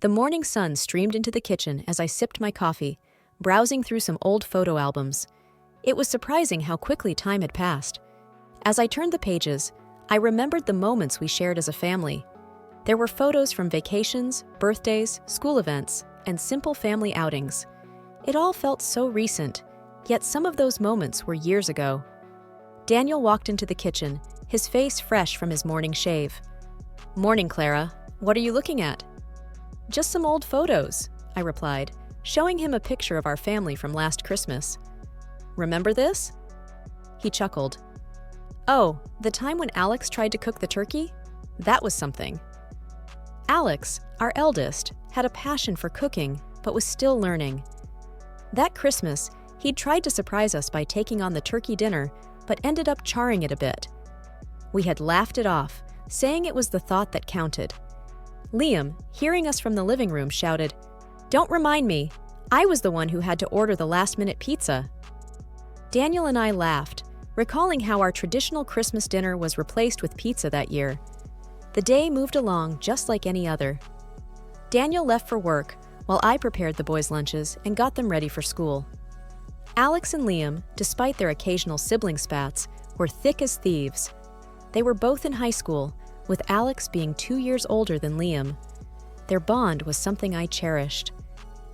The morning sun streamed into the kitchen as I sipped my coffee, browsing through some old photo albums. It was surprising how quickly time had passed. As I turned the pages, I remembered the moments we shared as a family. There were photos from vacations, birthdays, school events, and simple family outings. It all felt so recent, yet some of those moments were years ago. Daniel walked into the kitchen, his face fresh from his morning shave. "Morning, Clara. What are you looking at?" "Just some old photos," I replied, showing him a picture of our family from last Christmas. "Remember this?" He chuckled. "Oh, the time when Alex tried to cook the turkey? That was something." Alex, our eldest, had a passion for cooking, but was still learning. That Christmas, he'd tried to surprise us by taking on the turkey dinner, but ended up charring it a bit. We had laughed it off, saying it was the thought that counted. Liam, hearing us from the living room, shouted, "Don't remind me. I was the one who had to order the last-minute pizza." Daniel and I laughed, recalling how our traditional Christmas dinner was replaced with pizza that year. The day moved along just like any other. Daniel left for work, while I prepared the boys' lunches and got them ready for school. Alex and Liam, despite their occasional sibling spats, were thick as thieves. They were both in high school, with Alex being 2 years older than Liam. Their bond was something I cherished.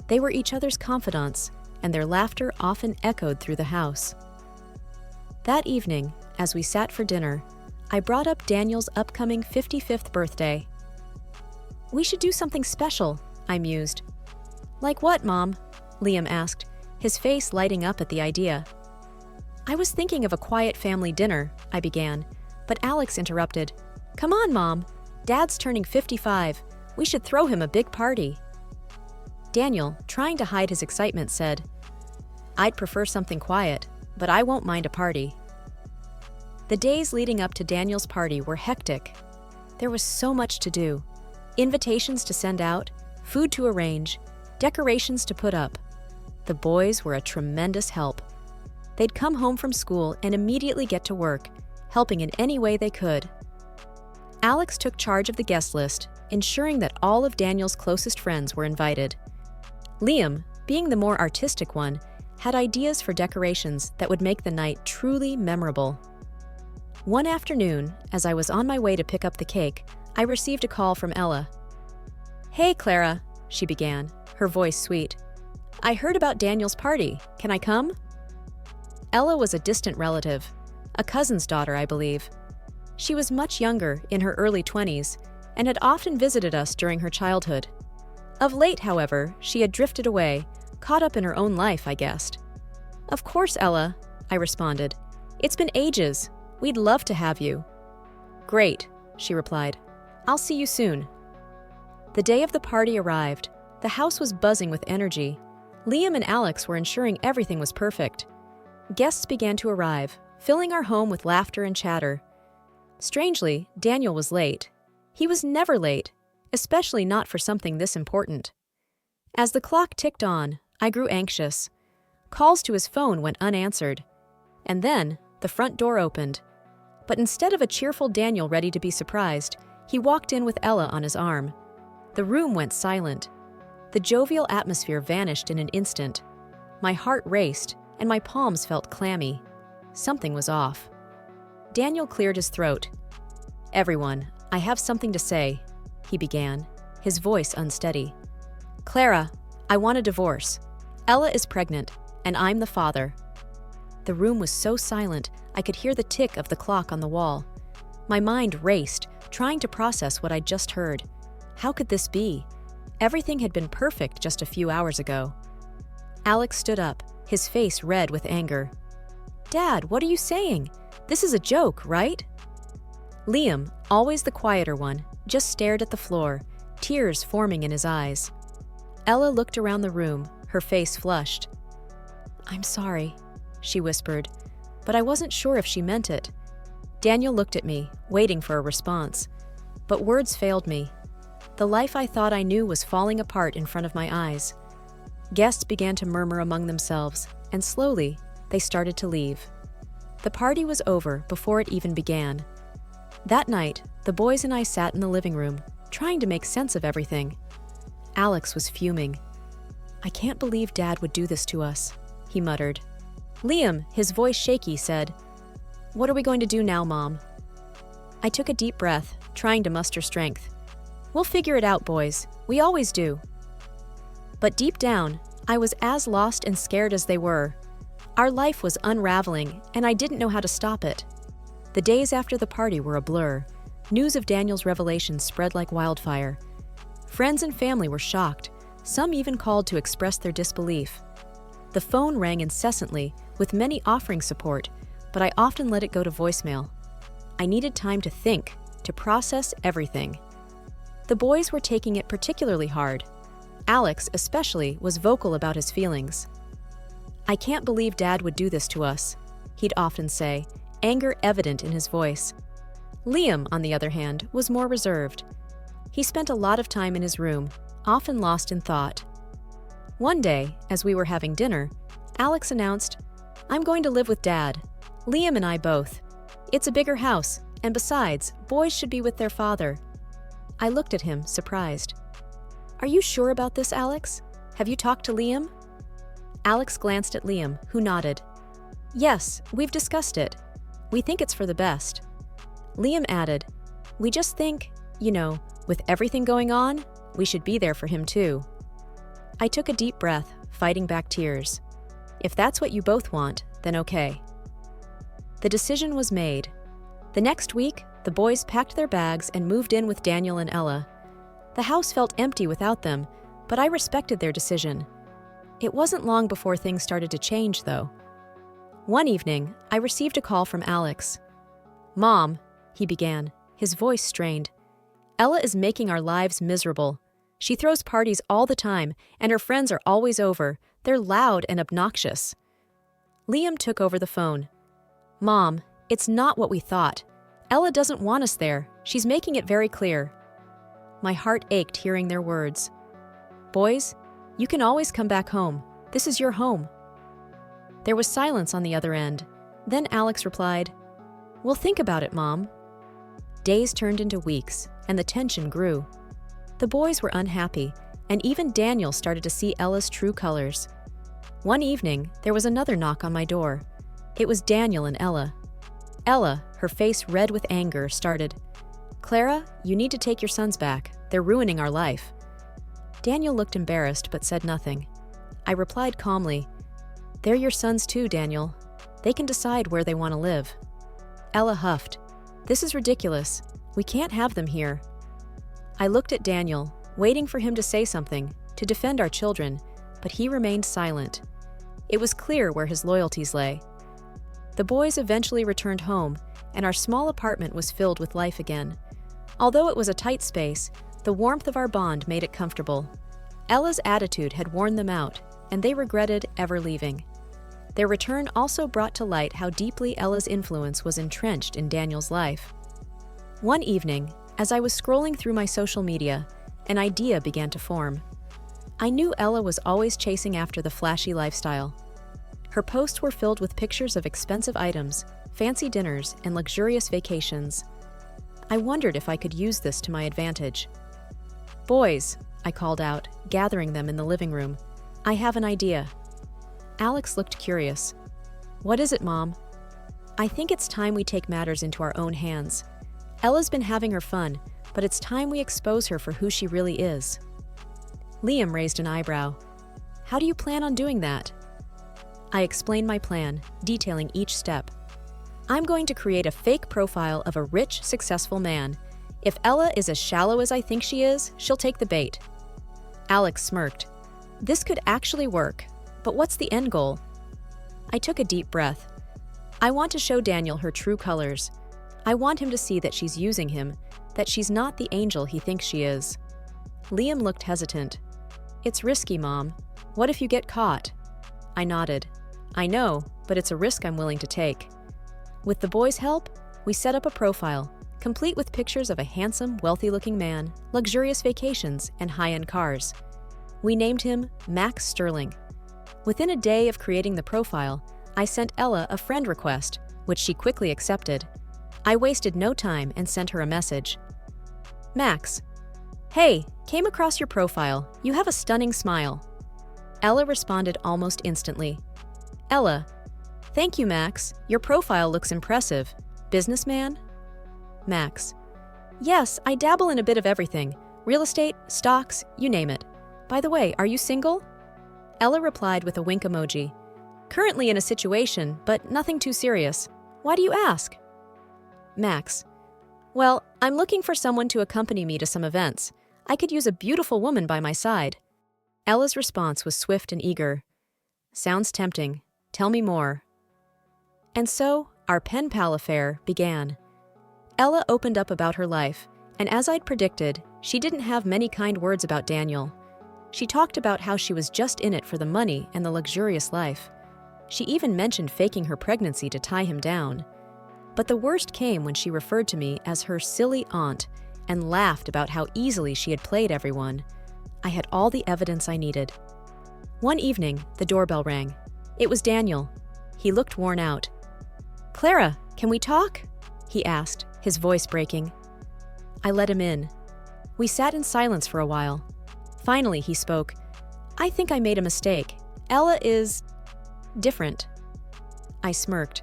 They were each other's confidants, and their laughter often echoed through the house. That evening, as we sat for dinner, I brought up Daniel's upcoming 55th birthday. "We should do something special," I mused. "Like what, Mom?" Liam asked, his face lighting up at the idea. "I was thinking of a quiet family dinner," I began, but Alex interrupted. "Come on, Mom. Dad's turning 55. We should throw him a big party." Daniel, trying to hide his excitement, said, "I'd prefer something quiet, but I won't mind a party." The days leading up to Daniel's party were hectic. There was so much to do. Invitations to send out, food to arrange, decorations to put up. The boys were a tremendous help. They'd come home from school and immediately get to work, helping in any way they could. Alex took charge of the guest list, ensuring that all of Daniel's closest friends were invited. Liam, being the more artistic one, had ideas for decorations that would make the night truly memorable. One afternoon, as I was on my way to pick up the cake, I received a call from Ella. "Hey, Clara," she began, her voice sweet. "I heard about Daniel's party. Can I come?" Ella was a distant relative, a cousin's daughter, I believe. She was much younger, in her early 20s, and had often visited us during her childhood. Of late, however, she had drifted away, caught up in her own life, I guessed. "Of course, Ella," I responded. "It's been ages. We'd love to have you." "Great," she replied. "I'll see you soon." The day of the party arrived. The house was buzzing with energy. Liam and Alex were ensuring everything was perfect. Guests began to arrive, filling our home with laughter and chatter. Strangely, Daniel was late. He was never late, especially not for something this important. As the clock ticked on, I grew anxious. Calls to his phone went unanswered. And then, the front door opened. But instead of a cheerful Daniel ready to be surprised, he walked in with Ella on his arm. The room went silent. The jovial atmosphere vanished in an instant. My heart raced, and my palms felt clammy. Something was off. Daniel cleared his throat. "Everyone, I have something to say," he began, his voice unsteady. "Clara, I want a divorce. Ella is pregnant, and I'm the father." The room was so silent, I could hear the tick of the clock on the wall. My mind raced, trying to process what I'd just heard. How could this be? Everything had been perfect just a few hours ago. Alex stood up, his face red with anger. "Dad, what are you saying? This is a joke, right?" Liam, always the quieter one, just stared at the floor, tears forming in his eyes. Ella looked around the room, her face flushed. "I'm sorry," she whispered, but I wasn't sure if she meant it. Daniel looked at me, waiting for a response. But words failed me. The life I thought I knew was falling apart in front of my eyes. Guests began to murmur among themselves, and slowly, they started to leave. The party was over before it even began. That night, the boys and I sat in the living room, trying to make sense of everything. Alex was fuming. "I can't believe Dad would do this to us," he muttered. Liam, his voice shaky, said, "What are we going to do now, Mom?" I took a deep breath, trying to muster strength. "We'll figure it out, boys. We always do." But deep down, I was as lost and scared as they were. Our life was unraveling, and I didn't know how to stop it. The days after the party were a blur. News of Daniel's revelations spread like wildfire. Friends and family were shocked. Some even called to express their disbelief. The phone rang incessantly, with many offering support, but I often let it go to voicemail. I needed time to think, to process everything. The boys were taking it particularly hard. Alex, especially, was vocal about his feelings. "I can't believe Dad would do this to us," he'd often say, anger evident in his voice. Liam, on the other hand, was more reserved. He spent a lot of time in his room, often lost in thought. One day, as we were having dinner, Alex announced, "I'm going to live with Dad. Liam and I both. It's a bigger house, and besides, boys should be with their father." I looked at him, surprised. "Are you sure about this, Alex? Have you talked to Liam?" Alex glanced at Liam, who nodded. "Yes, we've discussed it. We think it's for the best." Liam added, "We just think, with everything going on, we should be there for him too." I took a deep breath, fighting back tears. If that's what you both want, then okay. The decision was made. The next week, the boys packed their bags and moved in with Daniel and Ella. The house felt empty without them, but I respected their decision. It wasn't long before things started to change, though. One evening, I received a call from Alex. "Mom," he began, his voice strained. "Ella is making our lives miserable. She throws parties all the time, and her friends are always over. They're loud and obnoxious." Liam took over the phone. "Mom, it's not what we thought. Ella doesn't want us there. She's making it very clear." My heart ached hearing their words. "Boys, you can always come back home. This is your home." There was silence on the other end. Then Alex replied, "We'll think about it, Mom." Days turned into weeks, and the tension grew. The boys were unhappy, and even Daniel started to see Ella's true colors. One evening, there was another knock on my door. It was Daniel and Ella. Ella, her face red with anger, started, "Clara, you need to take your sons back. They're ruining our life." Daniel looked embarrassed but said nothing. I replied calmly, "They're your sons too, Daniel. They can decide where they want to live." Ella huffed, "This is ridiculous. We can't have them here." I looked at Daniel, waiting for him to say something, to defend our children, but he remained silent. It was clear where his loyalties lay. The boys eventually returned home, and our small apartment was filled with life again. Although it was a tight space, the warmth of our bond made it comfortable. Ella's attitude had worn them out, and they regretted ever leaving. Their return also brought to light how deeply Ella's influence was entrenched in Daniel's life. One evening, as I was scrolling through my social media, an idea began to form. I knew Ella was always chasing after the flashy lifestyle. Her posts were filled with pictures of expensive items, fancy dinners, and luxurious vacations. I wondered if I could use this to my advantage. "Boys," I called out, gathering them in the living room, "I have an idea." Alex looked curious. "What is it, Mom?" "I think it's time we take matters into our own hands. Ella's been having her fun, but it's time we expose her for who she really is." Liam raised an eyebrow. "How do you plan on doing that?" I explained my plan, detailing each step. "I'm going to create a fake profile of a rich, successful man. If Ella is as shallow as I think she is, she'll take the bait." Alex smirked. "This could actually work, but what's the end goal?" I took a deep breath. "I want to show Daniel her true colors. I want him to see that she's using him, that she's not the angel he thinks she is." Liam looked hesitant. "It's risky, Mom. What if you get caught?" I nodded. "I know, but it's a risk I'm willing to take." With the boys' help, we set up a profile, complete with pictures of a handsome, wealthy-looking man, luxurious vacations, and high-end cars. We named him Max Sterling. Within a day of creating the profile, I sent Ella a friend request, which she quickly accepted. I wasted no time and sent her a message. "Max, Hey, came across your profile. You have a stunning smile. Ella responded almost instantly. Ella, thank you, Max. Your profile looks impressive. Businessman? Max. Yes, I dabble in a bit of everything. Real estate, stocks, you name it. By the way, are you single? Ella replied with a wink emoji. Currently in a situation, but nothing too serious. Why do you ask? Max. Well, I'm looking for someone to accompany me to some events. I could use a beautiful woman by my side. Ella's response was swift and eager. Sounds tempting. Tell me more. And so, our pen pal affair began. Ella opened up about her life, and as I'd predicted, she didn't have many kind words about Daniel. She talked about how she was just in it for the money and the luxurious life. She even mentioned faking her pregnancy to tie him down. But the worst came when she referred to me as her silly aunt and laughed about how easily she had played everyone. I had all the evidence I needed. One evening, the doorbell rang. It was Daniel. He looked worn out. Clara, can we talk? He asked, his voice breaking. I let him in. We sat in silence for a while. Finally, he spoke. I think I made a mistake. Ella is different. I smirked.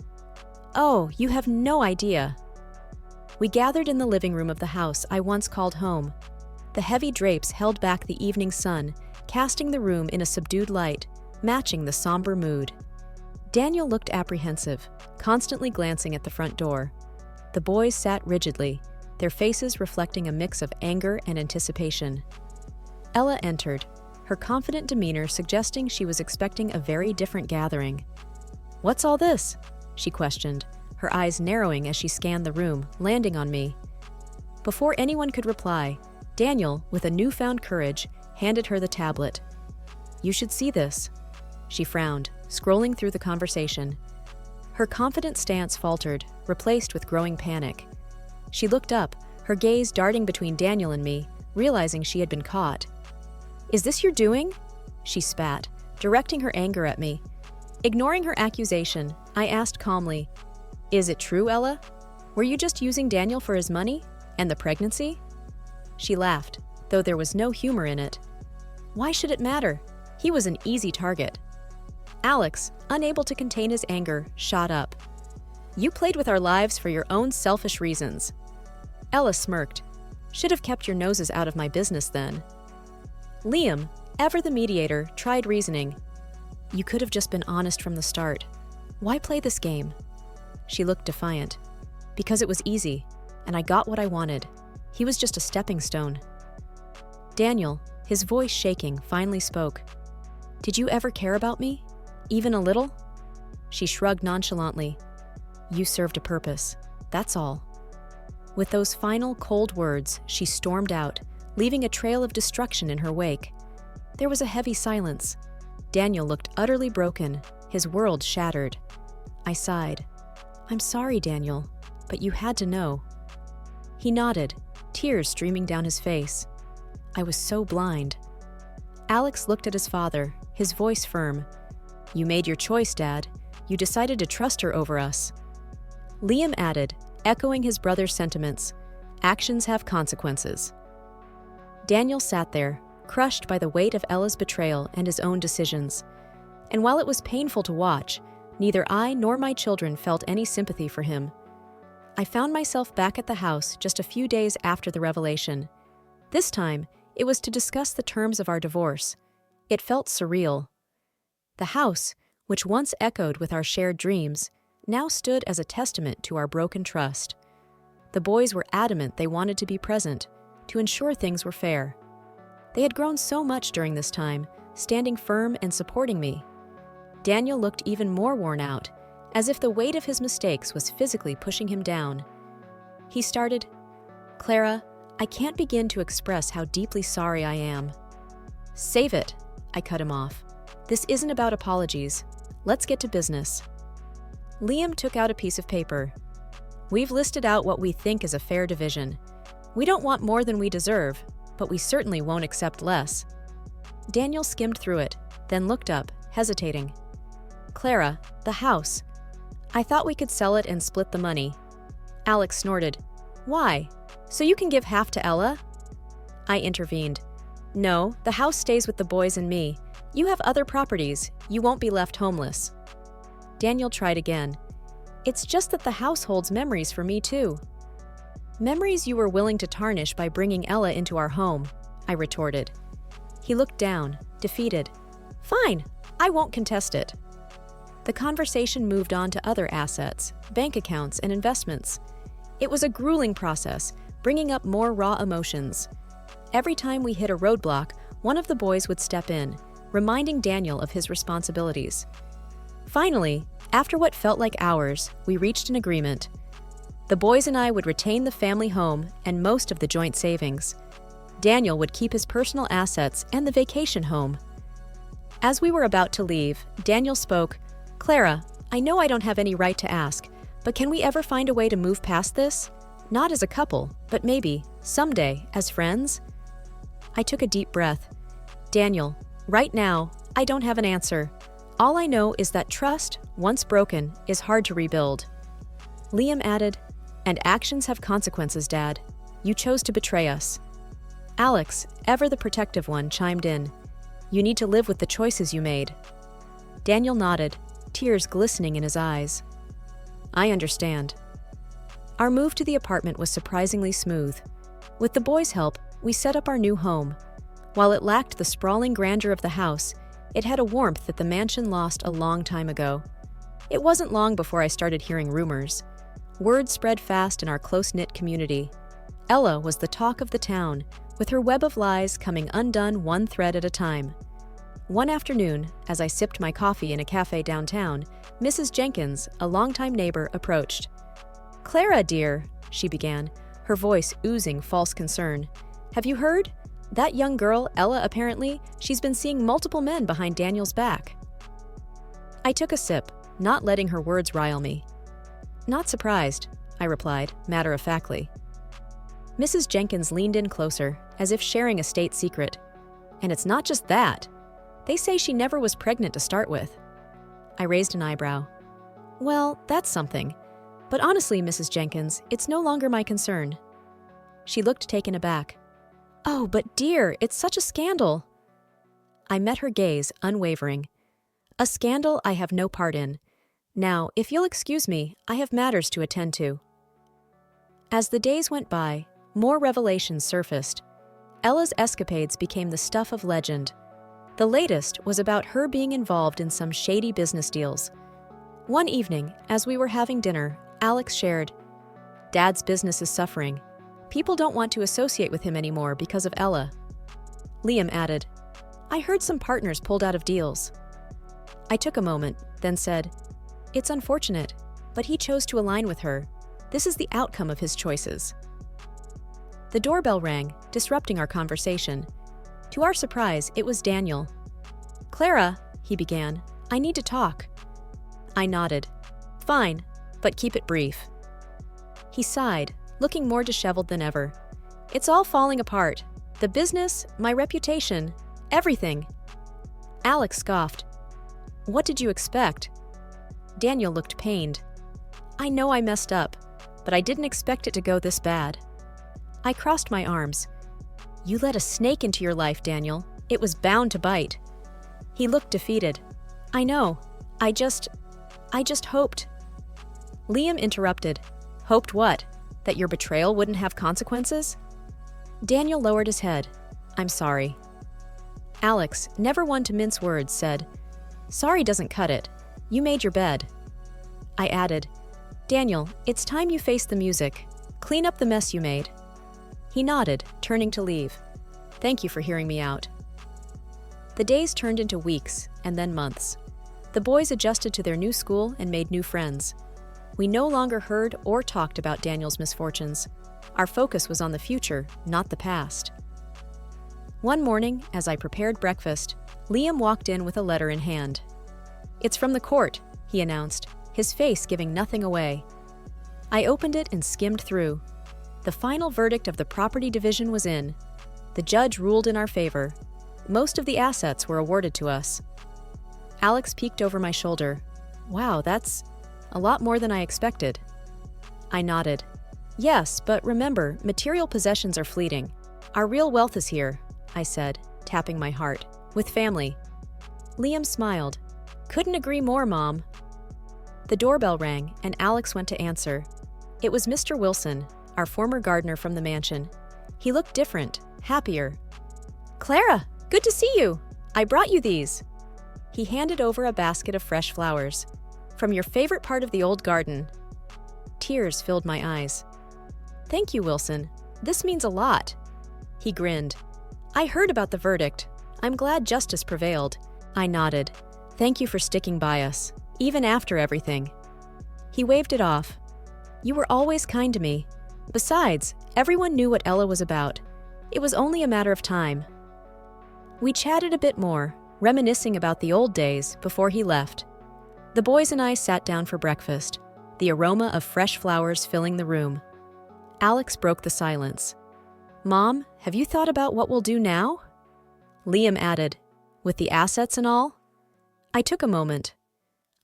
Oh, you have no idea. We gathered in the living room of the house I once called home. The heavy drapes held back the evening sun, casting the room in a subdued light, matching the somber mood. Daniel looked apprehensive, constantly glancing at the front door. The boys sat rigidly, their faces reflecting a mix of anger and anticipation. Ella entered, her confident demeanor suggesting she was expecting a very different gathering. What's all this? She questioned, her eyes narrowing as she scanned the room, landing on me. Before anyone could reply, Daniel, with a newfound courage, handed her the tablet. You should see this. She frowned, scrolling through the conversation. Her confident stance faltered, replaced with growing panic. She looked up, her gaze darting between Daniel and me, realizing she had been caught. Is this your doing? She spat, directing her anger at me. Ignoring her accusation, I asked calmly, Is it true, Ella? Were you just using Daniel for his money? And the pregnancy? She laughed, though there was no humor in it. Why should it matter? He was an easy target. Alex, unable to contain his anger, shot up. You played with our lives for your own selfish reasons. Ella smirked. Should have kept your noses out of my business then. Liam, ever the mediator, tried reasoning. You could have just been honest from the start. Why play this game? She looked defiant. Because it was easy, and I got what I wanted. He was just a stepping stone. Daniel, his voice shaking, finally spoke. Did you ever care about me? Even a little? She shrugged nonchalantly. You served a purpose. That's all. With those final cold words, she stormed out, leaving a trail of destruction in her wake. There was a heavy silence. Daniel looked utterly broken, his world shattered. I sighed. I'm sorry, Daniel, but you had to know. He nodded, tears streaming down his face. I was so blind. Alex looked at his father, his voice firm. You made your choice, Dad. You decided to trust her over us. Liam added, echoing his brother's sentiments. Actions have consequences. Daniel sat there, crushed by the weight of Ella's betrayal and his own decisions. And while it was painful to watch, neither I nor my children felt any sympathy for him. I found myself back at the house just a few days after the revelation. This time, it was to discuss the terms of our divorce. It felt surreal. The house, which once echoed with our shared dreams, now stood as a testament to our broken trust. The boys were adamant they wanted to be present, to ensure things were fair. They had grown so much during this time, standing firm and supporting me. Daniel looked even more worn out, as if the weight of his mistakes was physically pushing him down. He started, Clara, I can't begin to express how deeply sorry I am. Save it, I cut him off. This isn't about apologies. Let's get to business. Liam took out a piece of paper. We've listed out what we think is a fair division. We don't want more than we deserve, but we certainly won't accept less. Daniel skimmed through it, then looked up, hesitating. Clara, the house. I thought we could sell it and split the money. Alex snorted. Why? So you can give half to Ella? I intervened. No, the house stays with the boys and me. You have other properties. You won't be left homeless. Daniel tried again. It's just that the house holds memories for me too. Memories you were willing to tarnish by bringing Ella into our home, I retorted. He looked down, defeated. Fine, I won't contest it. The conversation moved on to other assets, bank accounts, and investments. It was a grueling process, bringing up more raw emotions. Every time we hit a roadblock, one of the boys would step in, reminding Daniel of his responsibilities. Finally, after what felt like hours, we reached an agreement. The boys and I would retain the family home and most of the joint savings. Daniel would keep his personal assets and the vacation home. As we were about to leave, Daniel spoke. Clara, I know I don't have any right to ask, but can we ever find a way to move past this? Not as a couple, but maybe, someday, as friends? I took a deep breath. Daniel, right now, I don't have an answer. All I know is that trust, once broken, is hard to rebuild. Liam added, and actions have consequences, Dad. You chose to betray us. Alex, ever the protective one, chimed in. You need to live with the choices you made. Daniel nodded, tears glistening in his eyes. I understand. Our move to the apartment was surprisingly smooth. With the boys' help, we set up our new home. While it lacked the sprawling grandeur of the house, it had a warmth that the mansion lost a long time ago. It wasn't long before I started hearing rumors. Word spread fast in our close-knit community. Ella was the talk of the town, with her web of lies coming undone one thread at a time. One afternoon, as I sipped my coffee in a cafe downtown, Mrs. Jenkins, a longtime neighbor, approached. Clara, dear, she began, her voice oozing false concern. Have you heard? That young girl, Ella, apparently, she's been seeing multiple men behind Daniel's back. I took a sip, not letting her words rile me. Not surprised, I replied, matter-of-factly. Mrs. Jenkins leaned in closer, as if sharing a state secret. And it's not just that. They say she never was pregnant to start with. I raised an eyebrow. Well, that's something. But honestly, Mrs. Jenkins, it's no longer my concern. She looked taken aback. Oh, but dear, it's such a scandal. I met her gaze, unwavering. A scandal I have no part in. Now, if you'll excuse me, I have matters to attend to. As the days went by, more revelations surfaced. Ella's escapades became the stuff of legend. The latest was about her being involved in some shady business deals. One evening, as we were having dinner, Alex shared, Dad's business is suffering. People don't want to associate with him anymore because of Ella. Liam added, I heard some partners pulled out of deals. I took a moment, then said, It's unfortunate, but he chose to align with her. This is the outcome of his choices. The doorbell rang, disrupting our conversation. To our surprise, it was Daniel. Clara, he began, I need to talk. I nodded. Fine, but keep it brief. He sighed, looking more disheveled than ever. It's all falling apart. The business, my reputation, everything. Alex scoffed. What did you expect? Daniel looked pained. I know I messed up, but I didn't expect it to go this bad. I crossed my arms. You let a snake into your life, Daniel. It was bound to bite. He looked defeated. I know. I just hoped. Liam interrupted. Hoped what? That your betrayal wouldn't have consequences? Daniel lowered his head. I'm sorry. Alex, never one to mince words, said, Sorry doesn't cut it. You made your bed. I added, Daniel, it's time you face the music. Clean up the mess you made. He nodded, turning to leave. Thank you for hearing me out. The days turned into weeks, and then months. The boys adjusted to their new school and made new friends. We no longer heard or talked about Daniel's misfortunes. Our focus was on the future, not the past. One morning, as I prepared breakfast, Liam walked in with a letter in hand. It's from the court, he announced, his face giving nothing away. I opened it and skimmed through. The final verdict of the property division was in. The judge ruled in our favor. Most of the assets were awarded to us. Alex peeked over my shoulder. Wow, that's a lot more than I expected. I nodded. Yes, but remember, material possessions are fleeting. Our real wealth is here, I said, tapping my heart. With family. Liam smiled. Couldn't agree more, Mom. The doorbell rang, and Alex went to answer. It was Mr. Wilson, our former gardener from the mansion. He looked different, happier. Clara, good to see you. I brought you these. He handed over a basket of fresh flowers. From your favorite part of the old garden. Tears filled my eyes. Thank you, Wilson. This means a lot. He grinned. I heard about the verdict. I'm glad justice prevailed. I nodded. Thank you for sticking by us, even after everything. He waved it off. You were always kind to me. Besides, everyone knew what Ella was about. It was only a matter of time. We chatted a bit more, reminiscing about the old days before he left. The boys and I sat down for breakfast, the aroma of fresh flowers filling the room. Alex broke the silence. Mom, have you thought about what we'll do now? Liam added, with the assets and all? I took a moment.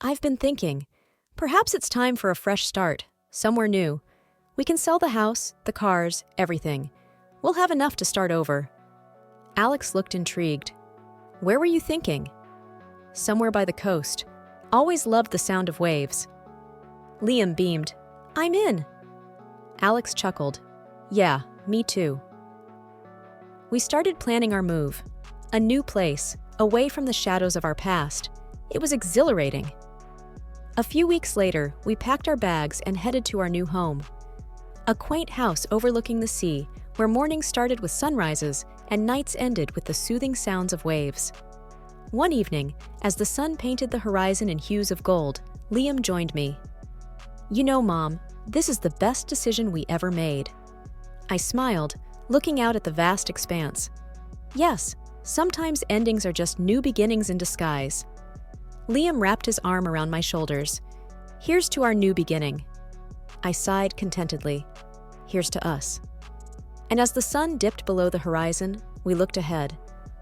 I've been thinking. Perhaps it's time for a fresh start, somewhere new. We can sell the house, the cars, everything. We'll have enough to start over. Alex looked intrigued. Where were you thinking? Somewhere by the coast. Always loved the sound of waves. Liam beamed. I'm in. Alex chuckled. Yeah, me too. We started planning our move. A new place, away from the shadows of our past. It was exhilarating. A few weeks later, we packed our bags and headed to our new home. A quaint house overlooking the sea, where mornings started with sunrises and nights ended with the soothing sounds of waves. One evening, as the sun painted the horizon in hues of gold, Liam joined me. You know, Mom, this is the best decision we ever made. I smiled, looking out at the vast expanse. Yes, sometimes endings are just new beginnings in disguise. Liam wrapped his arm around my shoulders. Here's to our new beginning. I sighed contentedly. Here's to us. And as the sun dipped below the horizon, we looked ahead,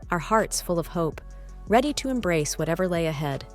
our hearts full of hope, ready to embrace whatever lay ahead.